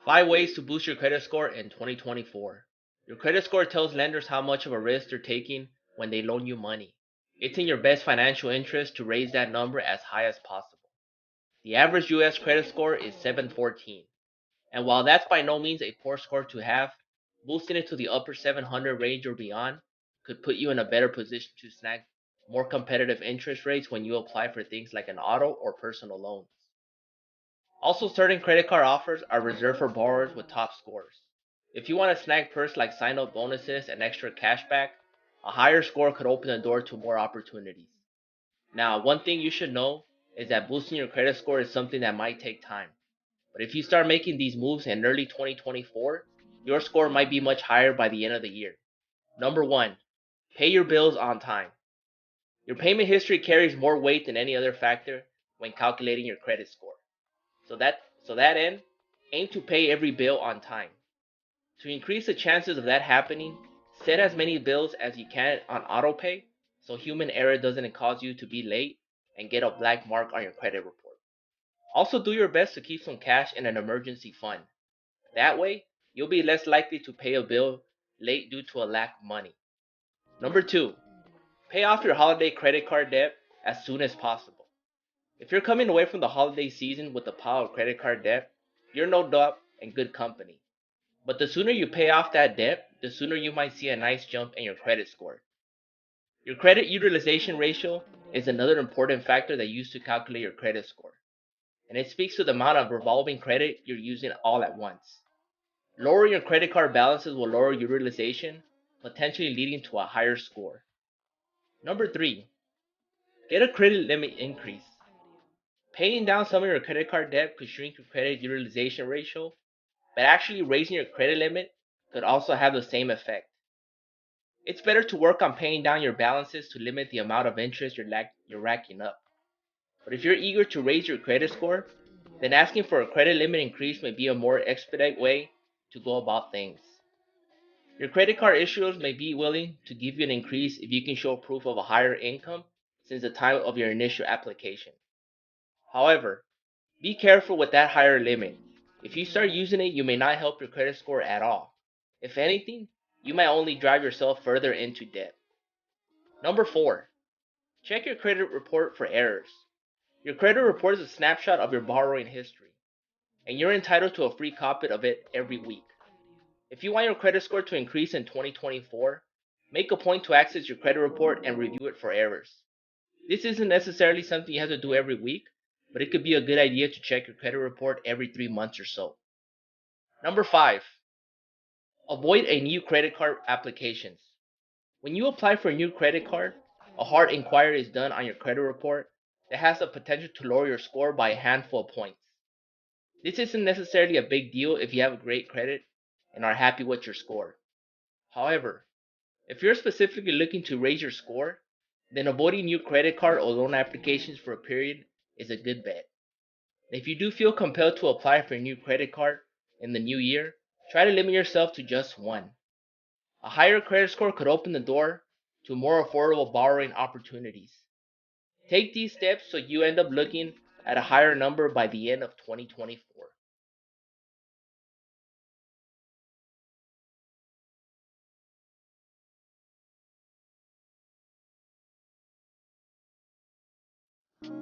5 ways to boost your credit score in 2024. Your credit score tells lenders how much of a risk they're taking when they loan you money. It's in your best financial interest to raise that number as high as possible. The average US credit score is 714, and while that's by no means a poor score to have, boosting it to the upper 700 range or beyond could put you in a better position to snag more competitive interest rates when you apply for things like an auto or personal loans. Also, certain credit card offers are reserved for borrowers with top scores. If you want to snag perks like sign up bonuses and extra cashback, a higher score could open the door to more opportunities. Now, one thing you should know is that boosting your credit score is something that might take time. But if you start making these moves in early 2024, your score might be much higher by the end of the year. Number 1, pay your bills on time. Your payment history carries more weight than any other factor when calculating your credit score. So that end, aim to pay every bill on time. To increase the chances of that happening, set as many bills as you can on autopay so human error doesn't cause you to be late and get a black mark on your credit report. Also, do your best to keep some cash in an emergency fund. That way, you'll be less likely to pay a bill late due to a lack of money. Number 2, pay off your holiday credit card debt as soon as possible. If you're coming away from the holiday season with a pile of credit card debt, you're no doubt in good company. But the sooner you pay off that debt, the sooner you might see a nice jump in your credit score. Your credit utilization ratio is another important factor that you use to calculate your credit score, and it speaks to the amount of revolving credit you're using all at once. Lowering your credit card balances will lower your utilization, potentially leading to a higher score. Number 3, get a credit limit increase. Paying down some of your credit card debt could shrink your credit utilization ratio, but actually raising your credit limit could also have the same effect. It's better to work on paying down your balances to limit the amount of interest you're racking up. But if you're eager to raise your credit score, then asking for a credit limit increase may be a more expedite way to go about things. Your credit card issuers may be willing to give you an increase if you can show proof of a higher income since the time of your initial application. However, be careful with that higher limit. If you start using it, you may not help your credit score at all. If anything, you might only drive yourself further into debt. Number 4, check your credit report for errors. Your credit report is a snapshot of your borrowing history, and you're entitled to a free copy of it every week. If you want your credit score to increase in 2024, make a point to access your credit report and review it for errors. This isn't necessarily something you have to do every week, but it could be a good idea to check your credit report every 3 months or so. Number 5, avoid a new credit card applications. When you apply for a new credit card, a hard inquiry is done on your credit report that has the potential to lower your score by a handful of points. This isn't necessarily a big deal if you have great credit and are happy with your score. However, if you're specifically looking to raise your score, then avoiding new credit card or loan applications for a period is a good bet. If you do feel compelled to apply for a new credit card in the new year, try to limit yourself to just one. A higher credit score could open the door to more affordable borrowing opportunities. Take these steps so you end up looking at a higher number by the end of 2024.